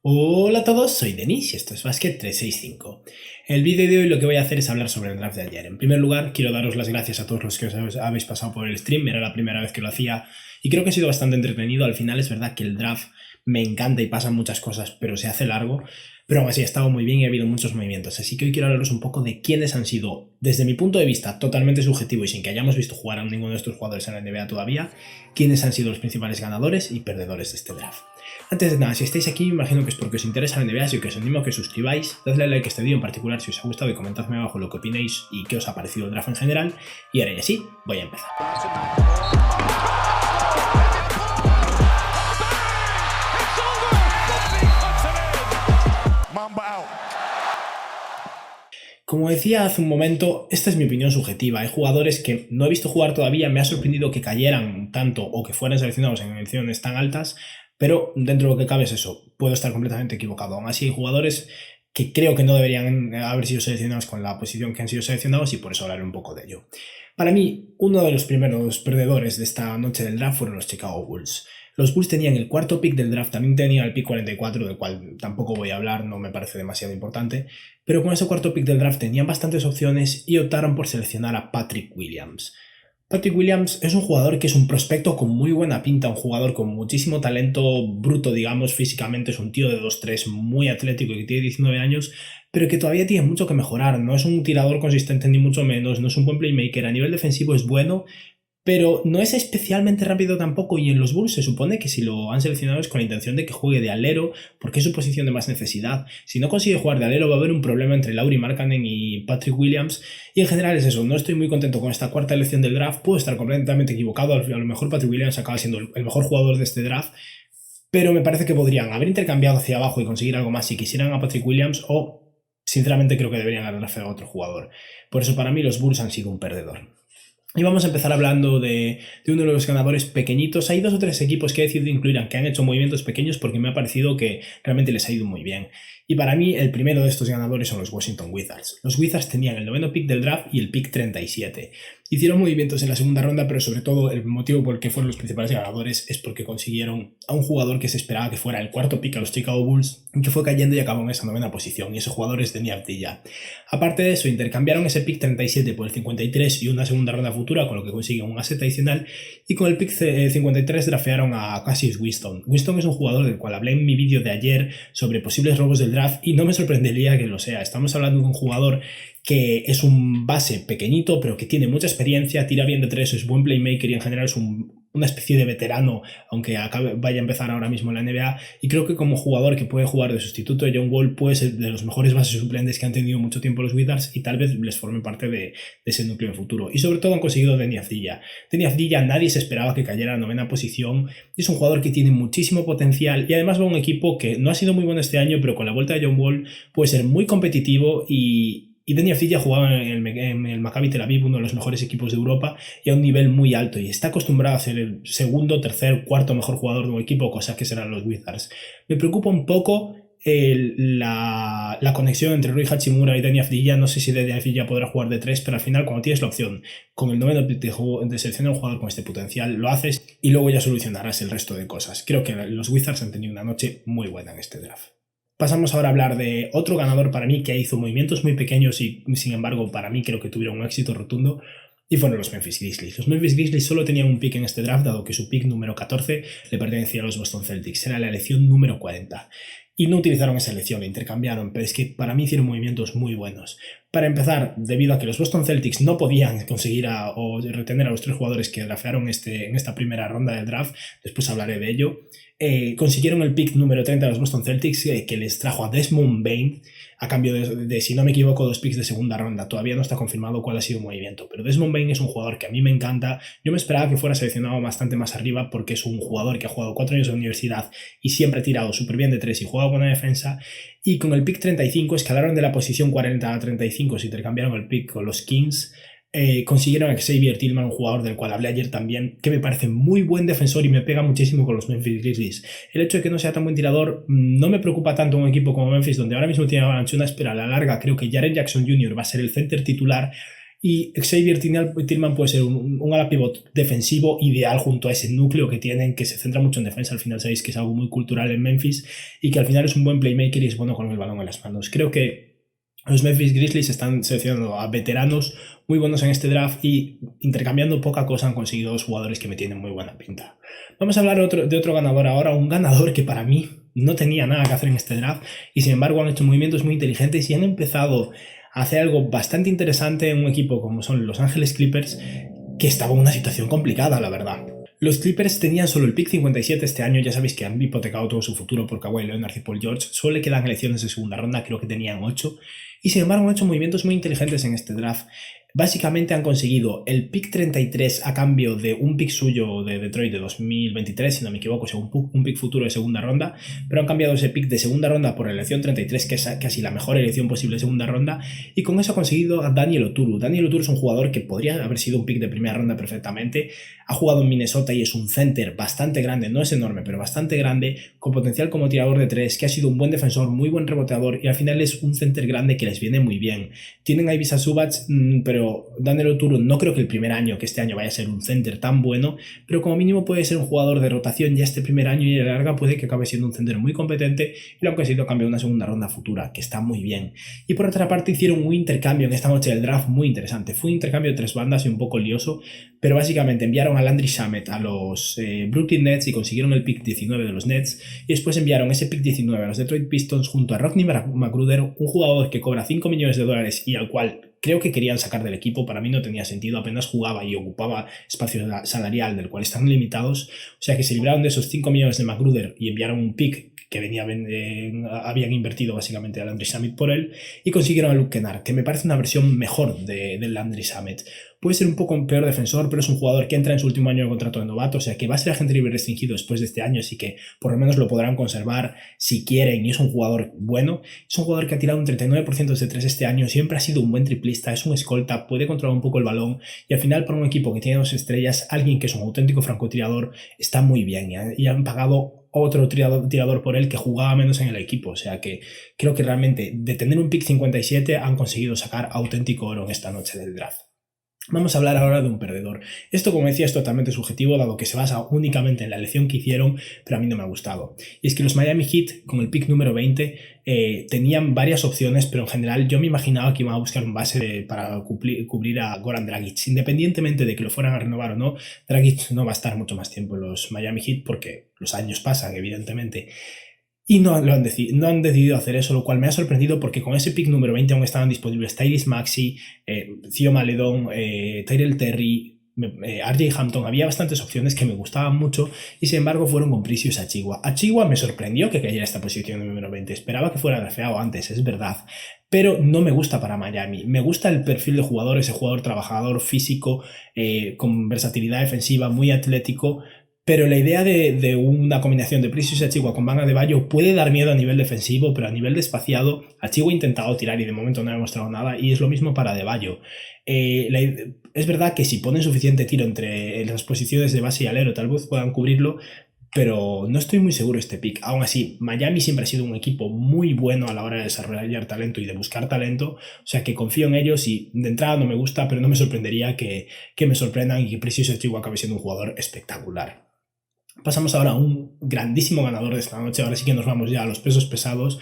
Hola a todos, soy Denis y esto es Basket 365. El vídeo de hoy lo que voy a hacer es hablar sobre el draft de ayer. En primer lugar, quiero daros las gracias a todos los que os habéis pasado por el stream, era la primera vez que lo hacía y creo que ha sido bastante entretenido. Al final es verdad que el draft me encanta y pasan muchas cosas, pero se hace largo. Pero aún así ha estado muy bien y ha habido muchos movimientos, así que hoy quiero hablaros un poco de quiénes han sido, desde mi punto de vista totalmente subjetivo y sin que hayamos visto jugar a ninguno de estos jugadores en la NBA todavía, quiénes han sido los principales ganadores y perdedores de este draft. Antes de nada, si estáis aquí, imagino que es porque os interesa la NBA, así que os animo a que os suscribáis, dadle like a este vídeo en particular si os ha gustado y comentadme abajo lo que opinéis y qué os ha parecido el draft en general. Y ahora ya sí, voy a empezar. Como decía hace un momento, esta es mi opinión subjetiva. Hay jugadores que no he visto jugar todavía, me ha sorprendido que cayeran tanto o que fueran seleccionados en menciones tan altas, pero dentro de lo que cabe es eso, puedo estar completamente equivocado. Aún así hay jugadores que creo que no deberían haber sido seleccionados con la posición que han sido seleccionados y por eso hablaré un poco de ello. Para mí, uno de los primeros perdedores de esta noche del draft fueron los Chicago Bulls. Los Bulls tenían el cuarto pick del draft, también tenían el pick 44, del cual tampoco voy a hablar, no me parece demasiado importante, pero con ese cuarto pick del draft tenían bastantes opciones y optaron por seleccionar a Patrick Williams. Patrick Williams es un jugador que es un prospecto con muy buena pinta, un jugador con muchísimo talento bruto, digamos, físicamente, es un tío de 2'3 muy atlético y que tiene 19 años, pero que todavía tiene mucho que mejorar, no es un tirador consistente ni mucho menos, no es un buen playmaker, a nivel defensivo es bueno, pero no es especialmente rápido tampoco y en los Bulls se supone que si lo han seleccionado es con la intención de que juegue de alero porque es su posición de más necesidad. Si no consigue jugar de alero va a haber un problema entre Lauri Markkanen y Patrick Williams y en general es eso, no estoy muy contento con esta cuarta elección del draft, puedo estar completamente equivocado, a lo mejor Patrick Williams acaba siendo el mejor jugador de este draft, pero me parece que podrían haber intercambiado hacia abajo y conseguir algo más si quisieran a Patrick Williams o sinceramente creo que deberían haber drafteado a otro jugador. Por eso para mí los Bulls han sido un perdedor. Y vamos a empezar hablando de uno de los ganadores pequeñitos. Hay dos o tres equipos que he decidido incluir que han hecho movimientos pequeños porque me ha parecido que realmente les ha ido muy bien. Y para mí el primero de estos ganadores son los Washington Wizards. Los Wizards tenían el noveno pick del draft y el pick 37. Hicieron movimientos en la segunda ronda, pero sobre todo el motivo por el que fueron los principales ganadores es porque consiguieron a un jugador que se esperaba que fuera el cuarto pick a los Chicago Bulls, que fue cayendo y acabó en esa novena posición, y ese jugador es Deni Avdija. Aparte de eso, intercambiaron ese pick 37 por el 53 y una segunda ronda futura, con lo que consiguen un asset adicional, y con el pick 53 draftearon a Cassius Winston. Winston es un jugador del cual hablé en mi vídeo de ayer sobre posibles robos del draft y no me sorprendería que lo sea. Estamos hablando de un jugador que es un base pequeñito, pero que tiene mucha experiencia, tira bien de tres, es buen playmaker y en general es una especie de veterano, aunque vaya a empezar ahora mismo en la NBA, y creo que como jugador que puede jugar de sustituto de John Wall puede ser de los mejores bases suplentes que han tenido mucho tiempo los Wizards y tal vez les forme parte de ese núcleo en futuro. Y sobre todo han conseguido Deni Avdija. Deni Avdija nadie se esperaba que cayera a la novena posición, es un jugador que tiene muchísimo potencial y además va a un equipo que no ha sido muy bueno este año, pero con la vuelta de John Wall puede ser muy competitivo y Deni Avdija jugaba en el Maccabi Tel Aviv, uno de los mejores equipos de Europa, y a un nivel muy alto, y está acostumbrado a ser el segundo, tercer, cuarto mejor jugador de un equipo, cosa que serán los Wizards. Me preocupa un poco la conexión entre Rui Hachimura y Deni Avdija. No sé si Deni Avdija podrá jugar de tres, pero al final cuando tienes la opción con el noveno de seleccionar un jugador con este potencial, lo haces y luego ya solucionarás el resto de cosas. Creo que los Wizards han tenido una noche muy buena en este draft. Pasamos ahora a hablar de otro ganador para mí que hizo movimientos muy pequeños y sin embargo para mí creo que tuvieron un éxito rotundo y fueron los Memphis Grizzlies. Los Memphis Grizzlies solo tenían un pick en este draft dado que su pick número 14 le pertenecía a los Boston Celtics, era la elección número 40 y no utilizaron esa elección, la intercambiaron, pero es que para mí hicieron movimientos muy buenos. Para empezar, debido a que los Boston Celtics no podían conseguir o retener a los tres jugadores que draftearon en esta primera ronda del draft, después hablaré de ello, consiguieron el pick número 30 de los Boston Celtics que les trajo a Desmond Bane a cambio de, si no me equivoco, 2 picks de segunda ronda. Todavía no está confirmado cuál ha sido el movimiento, pero Desmond Bane es un jugador que a mí me encanta. Yo me esperaba que fuera seleccionado bastante más arriba porque es un jugador que ha jugado 4 años de universidad y siempre ha tirado súper bien de 3 y juega buena defensa, y con el pick 35 escalaron de la posición 40 a 35, se intercambiaron el pick con los Kings. Consiguieron a Xavier Tillman, un jugador del cual hablé ayer también, que me parece muy buen defensor y me pega muchísimo con los Memphis Grizzlies. El hecho de que no sea tan buen tirador no me preocupa tanto un equipo como Memphis, donde ahora mismo tiene Valanciunas, pero a la larga creo que Jaren Jackson Jr. va a ser el center titular Y Xavier Tillman puede ser un ala pivot defensivo ideal junto a ese núcleo que tienen, que se centra mucho en defensa. Al final sabéis que es algo muy cultural en Memphis y que al final es un buen playmaker y es bueno con el balón en las manos. Creo que los Memphis Grizzlies están seleccionando a veteranos muy buenos en este draft y intercambiando poca cosa han conseguido dos jugadores que me tienen muy buena pinta. Vamos a hablar de otro ganador ahora, un ganador que para mí no tenía nada que hacer en este draft y sin embargo han hecho movimientos muy inteligentes y han empezado a hacer algo bastante interesante en un equipo como son Los Ángeles Clippers, que estaba en una situación complicada, la verdad. Los Clippers tenían solo el pick 57 este año, ya sabéis que han hipotecado todo su futuro por Kawhi Leonard y Paul George, solo le quedan elecciones de segunda ronda, creo que tenían 8, y sin embargo han hecho movimientos muy inteligentes en este draft. Básicamente han conseguido el pick 33 a cambio de un pick suyo de Detroit de 2023, si no me equivoco, un pick futuro de segunda ronda, pero han cambiado ese pick de segunda ronda por la elección 33, que es casi la mejor elección posible de segunda ronda, y con eso ha conseguido a Daniel Oturu. Daniel Oturu es un jugador que podría haber sido un pick de primera ronda perfectamente, ha jugado en Minnesota y es un center bastante grande, no es enorme, pero bastante grande, con potencial como tirador de 3, que ha sido un buen defensor, muy buen reboteador, y al final es un center grande que les viene muy bien. Tienen a Ivica Zubac, pero Daniel Oturu no creo que el primer año, que este año vaya a ser un center tan bueno, pero como mínimo puede ser un jugador de rotación ya este primer año y a la larga puede que acabe siendo un center muy competente y lo han conseguido a cambio de una segunda ronda futura, que está muy bien. Y por otra parte hicieron un intercambio en esta noche del draft muy interesante. Fue un intercambio de 3 bandas y un poco lioso, pero básicamente enviaron a Landry Shamet a los Brooklyn Nets y consiguieron el pick 19 de los Nets y después enviaron ese pick 19 a los Detroit Pistons junto a Rodney McGruder, un jugador que cobra $5 millones y al cual creo que querían sacar del equipo. Para mí no tenía sentido, apenas jugaba y ocupaba espacio salarial del cual están limitados, o sea que se libraron de esos 5 millones de McGruder y enviaron un pick que habían invertido básicamente a Landry Shamet por él y consiguieron a Luke Kennard, que me parece una versión mejor del Landry Shamet. Puede ser un poco un peor defensor, pero es un jugador que entra en su último año de contrato de novato, o sea que va a ser agente libre restringido después de este año, así que por lo menos lo podrán conservar si quieren y es un jugador bueno. Es un jugador que ha tirado un 39% de 3 este año, siempre ha sido un buen triplista, es un escolta, puede controlar un poco el balón y al final para un equipo que tiene 2 estrellas, alguien que es un auténtico francotirador está muy bien y han pagado otro tirador por él que jugaba menos en el equipo, o sea que creo que realmente de tener un pick 57 han conseguido sacar auténtico oro en esta noche del draft. Vamos a hablar ahora de un perdedor. Esto, como decía, es totalmente subjetivo, dado que se basa únicamente en la elección que hicieron, pero a mí no me ha gustado. Y es que los Miami Heat, con el pick número 20, tenían varias opciones, pero en general yo me imaginaba que iban a buscar un base para cubrir a Goran Dragic. Independientemente de que lo fueran a renovar o no, Dragic no va a estar mucho más tiempo en los Miami Heat porque los años pasan, evidentemente. Y no han decidido hacer eso, lo cual me ha sorprendido porque con ese pick número 20 aún estaban disponibles Tyrese Maxey, Theo Maledon, Tyrell Terry, RJ Hampton. Había bastantes opciones que me gustaban mucho y sin embargo fueron con Precious Achiuwa. Achiuwa me sorprendió que cayera esta posición número 20. Esperaba que fuera drafteado antes, es verdad. Pero no me gusta para Miami. Me gusta el perfil de jugador, ese jugador trabajador, físico, con versatilidad defensiva, muy atlético. Pero la idea de una combinación de Precious Achiuwa con Bam Adebayo puede dar miedo a nivel defensivo, pero a nivel de espaciado, Achiuwa ha intentado tirar y de momento no ha demostrado nada, y es lo mismo para Adebayo. Es verdad que si ponen suficiente tiro entre las posiciones de base y alero, tal vez puedan cubrirlo, pero no estoy muy seguro de este pick. Aún así, Miami siempre ha sido un equipo muy bueno a la hora de desarrollar talento y de buscar talento, o sea que confío en ellos y de entrada no me gusta, pero no me sorprendería que me sorprendan y que Precious Achiuwa acabe siendo un jugador espectacular. Pasamos ahora a un grandísimo ganador de esta noche. Ahora sí que nos vamos ya a los pesos pesados,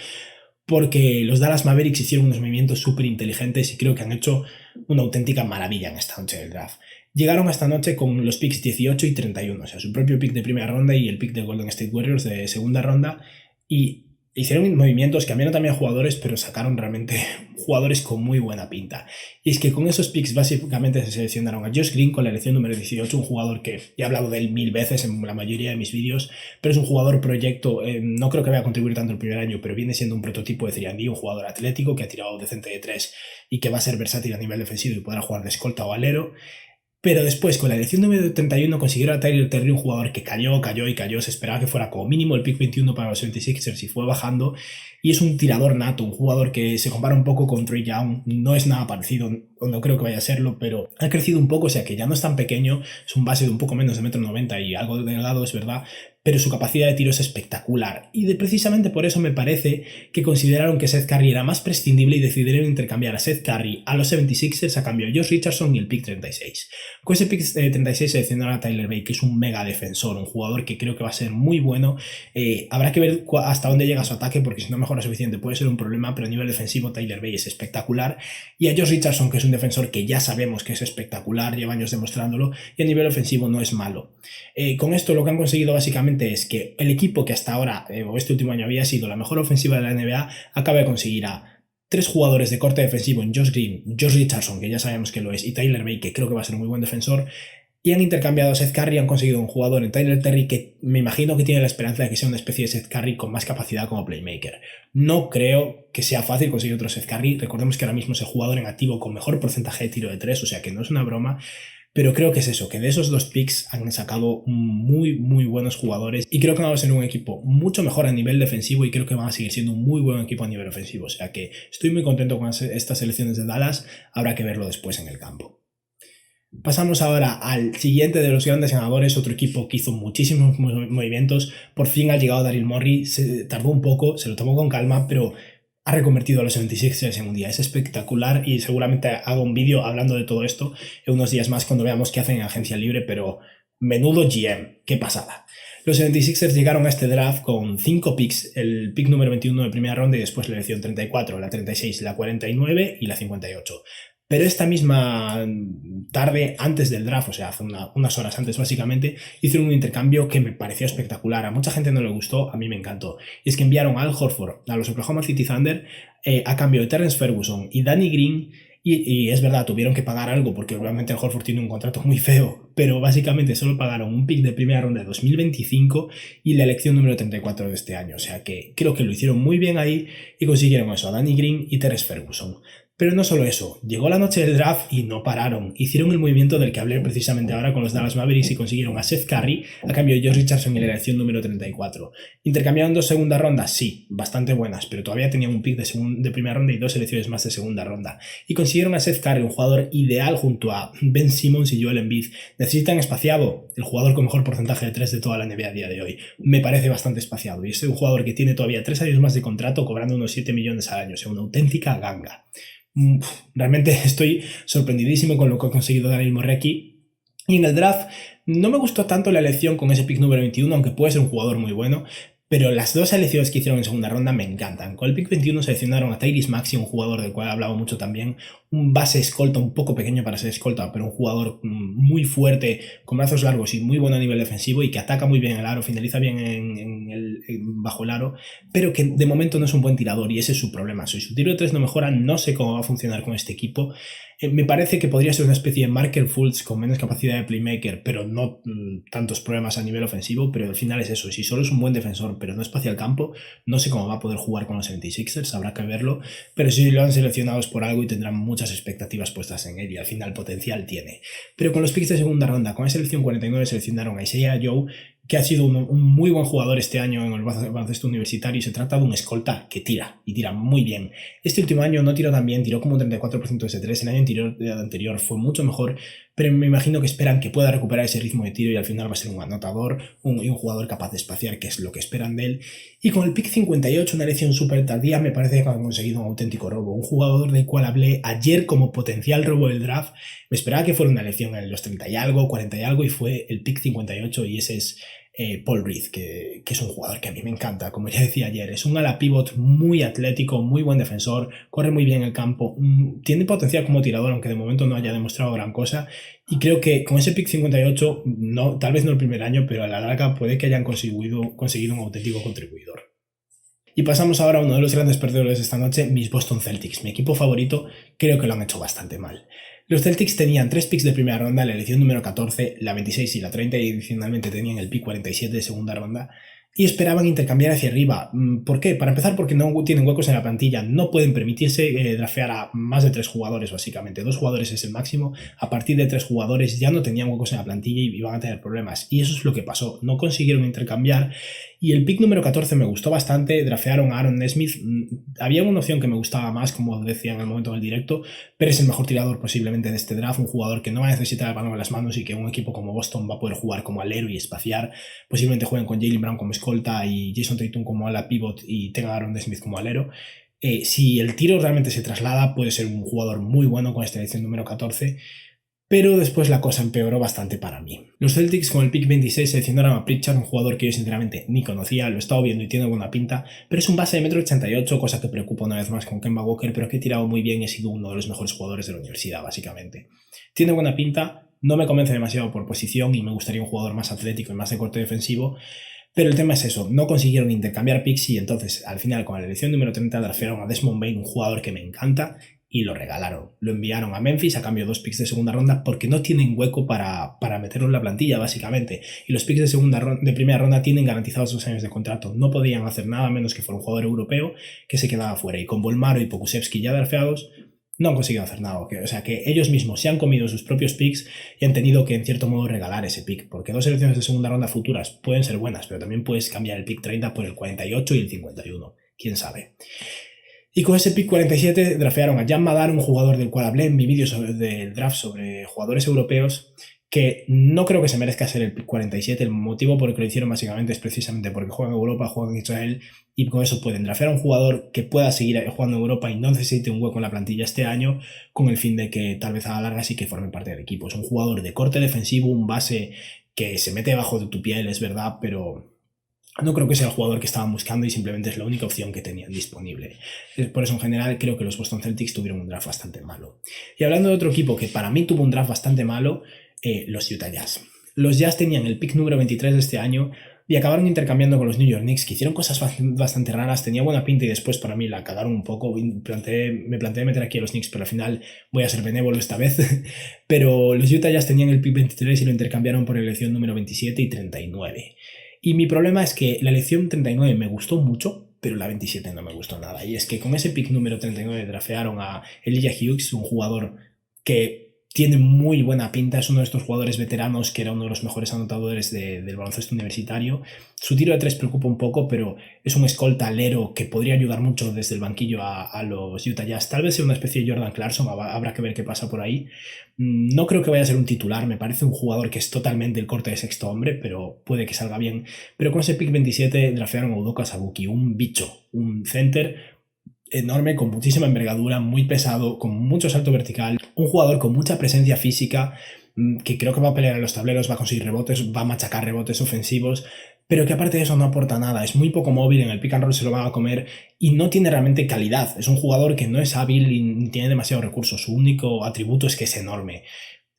porque los Dallas Mavericks hicieron unos movimientos súper inteligentes y creo que han hecho una auténtica maravilla en esta noche del draft. Llegaron a esta noche con los picks 18 y 31, o sea, su propio pick de primera ronda y el pick de Golden State Warriors de segunda ronda, y hicieron movimientos, cambiaron también a jugadores, pero sacaron realmente jugadores con muy buena pinta. Y es que con esos picks básicamente se seleccionaron a Josh Green con la elección número 18, un jugador que he hablado de él 1000 veces en la mayoría de mis vídeos, pero es un jugador proyecto, no creo que vaya a contribuir tanto el primer año, pero viene siendo un prototipo de 3&D, un jugador atlético que ha tirado decente de 3 y que va a ser versátil a nivel defensivo y podrá jugar de escolta o alero. Pero después, con la elección número 31, consiguieron a Tyrell Terry, un jugador que cayó. Se esperaba que fuera como mínimo el pick 21 para los 76ers y fue bajando. Y es un tirador nato, un jugador que se compara un poco con Trae Young. No es nada parecido, no creo que vaya a serlo, pero ha crecido un poco, o sea que ya no es tan pequeño. Es un base de un poco menos de 1,90 m y algo delgado, es verdad. pero su capacidad de tiro es espectacular. Y precisamente por eso me parece que consideraron que Seth Curry era más prescindible y decidieron intercambiar a Seth Curry a los 76ers a cambio de Josh Richardson y el pick 36. Con ese pick 36 seleccionaron a Tyler Bey, que es un mega defensor, un jugador que creo que va a ser muy bueno. Habrá que ver hasta dónde llega su ataque, porque si no mejora suficiente puede ser un problema, pero a nivel defensivo Tyler Bey es espectacular. Y a Josh Richardson, que es un defensor que ya sabemos que es espectacular, lleva años demostrándolo, y a nivel ofensivo no es malo. Con esto lo que han conseguido básicamente es que el equipo que hasta ahora, o este último año, había sido la mejor ofensiva de la NBA, acaba de conseguir a 3 jugadores de corte defensivo en Josh Green, Josh Richardson, que ya sabemos que lo es, y Tyler Bey, que creo que va a ser un muy buen defensor, y han intercambiado a Seth Curry y han conseguido un jugador en Tyler Terry que me imagino que tiene la esperanza de que sea una especie de Seth Curry con más capacidad como playmaker. No creo que sea fácil conseguir otro Seth Curry. Recordemos que ahora mismo es el jugador en activo con mejor porcentaje de tiro de 3, o sea que no es una broma. Pero creo que es eso, que de esos 2 picks han sacado muy buenos jugadores y creo que van a ser un equipo mucho mejor a nivel defensivo y creo que van a seguir siendo un muy buen equipo a nivel ofensivo. O sea que estoy muy contento con estas selecciones de Dallas, habrá que verlo después en el campo. Pasamos ahora al siguiente de los grandes ganadores, otro equipo que hizo muchísimos movimientos. Por fin ha llegado Daryl Morey, se tardó un poco, se lo tomó con calma, pero ha reconvertido a los 76ers en un día. Es espectacular y seguramente hago un vídeo hablando de todo esto en unos días más cuando veamos qué hacen en agencia libre, pero menudo GM, qué pasada. Los 76ers llegaron a este draft con 5 picks, el pick número 21 de primera ronda y después la elección 34, la 36, la 49 y la 58. Pero esta misma tarde, antes del draft, o sea, hace unas horas antes básicamente, hicieron un intercambio que me pareció espectacular. A mucha gente no le gustó, a mí me encantó. Y es que enviaron a Al Horford a los Oklahoma City Thunder a cambio de Terrence Ferguson y Danny Green. Y es verdad, tuvieron que pagar algo porque obviamente Al Horford tiene un contrato muy feo, pero básicamente solo pagaron un pick de primera ronda de 2025 y la elección número 34 de este año. O sea que creo que lo hicieron muy bien ahí y consiguieron eso, a Danny Green y Terrence Ferguson. Pero no solo eso, llegó la noche del draft y no pararon. Hicieron el movimiento del que hablé precisamente ahora con los Dallas Mavericks y consiguieron a Seth Curry a cambio de Josh Richardson y la elección número 34. ¿Intercambiaron 2 segundas rondas? Sí, bastante buenas, pero todavía tenían un pick de primera ronda y 2 selecciones más de segunda ronda. Y consiguieron a Seth Curry, un jugador ideal junto a Ben Simmons y Joel Embiid. ¿Necesitan espaciado? El jugador con mejor porcentaje de 3 de toda la NBA a día de hoy. Me parece bastante espaciado. Y es un jugador que tiene todavía 3 años más de contrato cobrando unos 7 millones al año. O sea, una auténtica ganga. Realmente estoy sorprendidísimo con lo que ha conseguido Daryl Morey aquí. Y en el draft no me gustó tanto la elección con ese pick número 21, aunque puede ser un jugador muy bueno, pero las 2 selecciones que hicieron en segunda ronda me encantan. Con el pick 21 seleccionaron a Tyrese Maxey, un jugador del cual he hablado mucho también, un base escolta un poco pequeño para ser escolta, pero un jugador muy fuerte, con brazos largos y muy bueno a nivel defensivo y que ataca muy bien el aro, finaliza bien bajo el aro, pero que de momento no es un buen tirador y ese es su problema. Si su tiro de 3 no mejora, no sé cómo va a funcionar con este equipo. Me parece que podría ser una especie de Markelle Fultz con menos capacidad de playmaker, pero no tantos problemas a nivel ofensivo, pero al final es eso. Si solo es un buen defensor, pero no espacia el campo, no sé cómo va a poder jugar con los 76ers, habrá que verlo, pero si lo han seleccionado es por algo y tendrán muchas expectativas puestas en él y al final potencial tiene. Pero con los picks de segunda ronda, con la selección 49 seleccionaron a Isaiah Joe, que ha sido un muy buen jugador este año en el baloncesto universitario y se trata de un escolta que tira, y tira muy bien. Este último año no tiró tan bien, tiró como un 34% de ese 3, el año anterior fue mucho mejor, pero me imagino que esperan que pueda recuperar ese ritmo de tiro y al final va a ser un anotador y un jugador capaz de espaciar, que es lo que esperan de él. Y con el pick 58, una elección súper tardía, me parece que han conseguido un auténtico robo. Un jugador del cual hablé ayer como potencial robo del draft, me esperaba que fuera una elección en los 30 y algo, 40 y algo, y fue el pick 58 y ese es Paul Reed, que es un jugador que a mí me encanta, como ya decía ayer, es un ala pivot muy atlético, muy buen defensor, corre muy bien el campo, tiene potencial como tirador, aunque de momento no haya demostrado gran cosa, y creo que con ese pick 58, no, tal vez no el primer año, pero a la larga puede que hayan conseguido un auténtico contribuidor. Y pasamos ahora a uno de los grandes perdedores de esta noche, mis Boston Celtics, mi equipo favorito. Creo que lo han hecho bastante mal. Los Celtics tenían 3 picks de primera ronda, la elección número 14, la 26 y la 30, y adicionalmente tenían el pick 47 de segunda ronda, y esperaban intercambiar hacia arriba. ¿Por qué? Para empezar, porque no tienen huecos en la plantilla, no pueden permitirse draftear a más de 3 jugadores, básicamente. 2 jugadores es el máximo, a partir de 3 jugadores ya no tenían huecos en la plantilla y iban a tener problemas, y eso es lo que pasó, no consiguieron intercambiar, Y el pick número 14 me gustó bastante, draftearon a Aaron Nesmith. Había una opción que me gustaba más, como decía en el momento del directo, pero es el mejor tirador posiblemente de este draft, un jugador que no va a necesitar el balón en las manos y que un equipo como Boston va a poder jugar como alero y espaciar. Posiblemente jueguen con Jaylen Brown como escolta y Jason Tatum como ala pivot y tenga a Aaron Nesmith como alero. Si el tiro realmente se traslada, puede ser un jugador muy bueno con esta edición número 14, pero después la cosa empeoró bastante para mí. Los Celtics con el pick 26 seleccionaron a Pritchard, un jugador que yo sinceramente ni conocía, lo he estado viendo y tiene buena pinta, pero es un base de 1,88 m, cosa que preocupa una vez más con Kemba Walker, pero que he tirado muy bien y ha sido uno de los mejores jugadores de la universidad, básicamente. Tiene buena pinta, no me convence demasiado por posición y me gustaría un jugador más atlético y más de corte defensivo, pero el tema es eso, no consiguieron intercambiar picks y entonces al final con la elección número 30 draftearon a Desmond Bane, un jugador que me encanta, y lo regalaron. Lo enviaron a Memphis a cambio de 2 picks de segunda ronda porque no tienen hueco para meterlo en la plantilla, básicamente. Y los picks de primera ronda tienen garantizados 2 años de contrato. No podían hacer nada menos que fuera un jugador europeo que se quedaba fuera. Y con Bolmaro y Pokusevski ya drafteados, no han conseguido hacer nada. O sea que ellos mismos se han comido sus propios picks y han tenido que en cierto modo regalar ese pick. Porque 2 selecciones de segunda ronda futuras pueden ser buenas, pero también puedes cambiar el pick 30 por el 48 y el 51. ¿Quién sabe? Y con ese pick 47 draftearon a Jan Madar, un jugador del cual hablé en mi vídeo del draft sobre jugadores europeos, que no creo que se merezca ser el pick 47. El motivo por el que lo hicieron básicamente es precisamente porque juega en Europa, juega en Israel, y con eso pueden draftear a un jugador que pueda seguir jugando en Europa y no necesite un hueco en la plantilla este año, con el fin de que tal vez a la larga sí que forme parte del equipo. Es un jugador de corte defensivo, un base que se mete debajo de tu piel, es verdad, pero no creo que sea el jugador que estaban buscando y simplemente es la única opción que tenían disponible. Por eso, en general, creo que los Boston Celtics tuvieron un draft bastante malo. Y hablando de otro equipo que para mí tuvo un draft bastante malo, los Utah Jazz. Los Jazz tenían el pick número 23 de este año y acabaron intercambiando con los New York Knicks, que hicieron cosas bastante raras, tenía buena pinta y después para mí la cagaron un poco. Me planteé meter aquí a los Knicks, pero al final voy a ser benévolo esta vez. Pero los Utah Jazz tenían el pick 23 y lo intercambiaron por la elección número 27 y 39. Y mi problema es que la elección 39 me gustó mucho, pero la 27 no me gustó nada. Y es que con ese pick número 39 draftearon a Elijah Hughes, un jugador que tiene muy buena pinta, es uno de estos jugadores veteranos que era uno de los mejores anotadores del baloncesto universitario. Su tiro de 3 preocupa un poco, pero es un escolta alero que podría ayudar mucho desde el banquillo a los Utah Jazz. Tal vez sea una especie de Jordan Clarkson, habrá que ver qué pasa por ahí. No creo que vaya a ser un titular, me parece un jugador que es totalmente el corte de sexto hombre, pero puede que salga bien. Pero con ese pick 27 draftearon a Udoka Azubuike, un bicho, un center enorme, con muchísima envergadura, muy pesado, con mucho salto vertical, un jugador con mucha presencia física, que creo que va a pelear en los tableros, va a conseguir rebotes, va a machacar rebotes ofensivos, pero que aparte de eso no aporta nada, es muy poco móvil, en el pick and roll se lo van a comer y no tiene realmente calidad. Es un jugador que no es hábil y tiene demasiados recursos, su único atributo es que es enorme.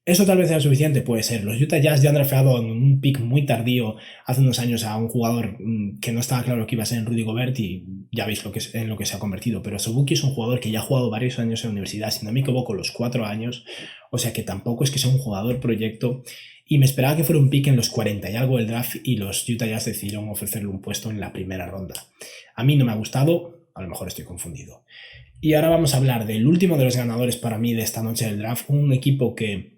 ¿Eso tal vez sea suficiente? Puede ser. Los Utah Jazz ya han drafteado en un pick muy tardío hace unos años a un jugador que no estaba claro que iba a ser en Rudy Gobert y ya veis en lo que se ha convertido. Pero Azubuike es un jugador que ya ha jugado varios años en la universidad, si no me equivoco, los 4 años. O sea que tampoco es que sea un jugador proyecto. Y me esperaba que fuera un pick en los 40 y algo del draft y los Utah Jazz decidieron ofrecerle un puesto en la primera ronda. A mí no me ha gustado, a lo mejor estoy confundido. Y ahora vamos a hablar del último de los ganadores para mí de esta noche del draft, un equipo que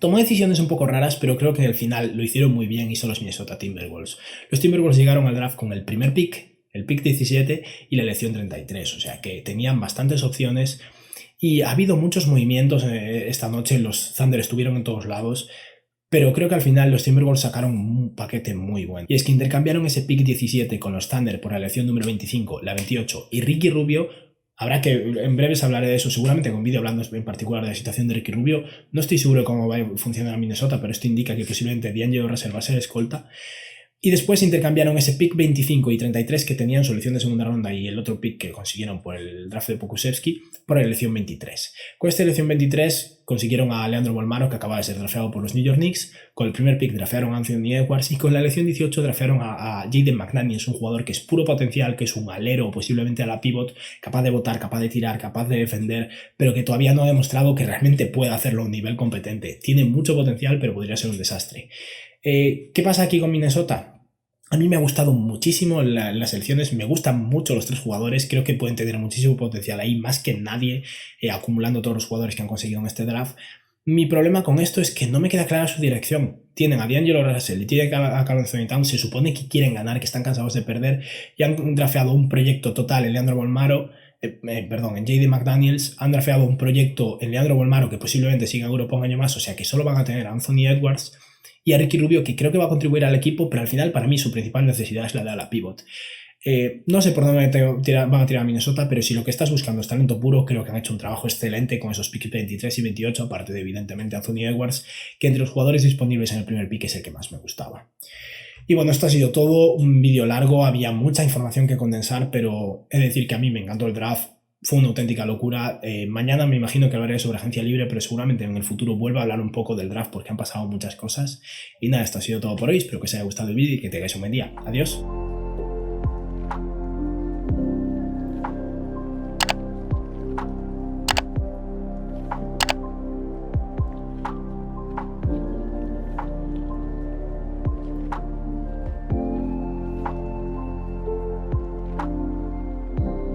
tomó decisiones un poco raras, pero creo que al final lo hicieron muy bien y son los Minnesota Timberwolves. Los Timberwolves llegaron al draft con el primer pick, el pick 17 y la elección 33, o sea que tenían bastantes opciones y ha habido muchos movimientos esta noche, los Thunder estuvieron en todos lados, pero creo que al final los Timberwolves sacaron un paquete muy bueno. Y es que intercambiaron ese pick 17 con los Thunder por la elección número 25, la 28 y Ricky Rubio. Habrá que, en breves hablaré de eso, seguramente con vídeo hablando en particular de la situación de Ricky Rubio. No estoy seguro de cómo va a funcionar en Minnesota, pero esto indica que posiblemente D'Angelo Russell va a ser escolta. Y después intercambiaron ese pick 25 y 33 que tenían solución de segunda ronda y el otro pick que consiguieron por el draft de Pokusevski por la elección 23. Con esta elección 23 consiguieron a Leandro Bolmaro, que acaba de ser drafteado por los New York Knicks. Con el primer pick draftearon a Anthony Edwards y con la elección 18 draftearon a Jaden McNamee. Es un jugador que es puro potencial, que es un alero, posiblemente a la pivot, capaz de botar, capaz de tirar, capaz de defender, pero que todavía no ha demostrado que realmente puede hacerlo a un nivel competente. Tiene mucho potencial, pero podría ser un desastre. ¿Qué pasa aquí con Minnesota? A mí me ha gustado muchísimo las selecciones, me gustan mucho los 3 jugadores, creo que pueden tener muchísimo potencial ahí, más que nadie, acumulando todos los jugadores que han conseguido en este draft. Mi problema con esto es que no me queda clara su dirección. Tienen a D'Angelo Russell y tienen a Karl Anthony Towns, se supone que quieren ganar, que están cansados de perder y han drafeado un proyecto total en Leandro Bolmaro, en JD McDaniels, han drafeado un proyecto en Leandro Bolmaro que posiblemente siga en Europa un año más, o sea que solo van a tener a Anthony Edwards y a Ricky Rubio, que creo que va a contribuir al equipo, pero al final para mí su principal necesidad es la de la pivot. No sé por dónde van a tirar a Minnesota, pero si lo que estás buscando es talento puro, creo que han hecho un trabajo excelente con esos picks 23 y 28, aparte de evidentemente Anthony Edwards, que entre los jugadores disponibles en el primer pick es el que más me gustaba. Y bueno, esto ha sido todo, un vídeo largo, había mucha información que condensar, pero he de decir que a mí me encantó el draft, fue una auténtica locura. Mañana me imagino que hablaré sobre agencia libre, pero seguramente en el futuro vuelva a hablar un poco del draft porque han pasado muchas cosas. Y nada, esto ha sido todo por hoy, espero que os haya gustado el vídeo y que tengáis un buen día. Adiós.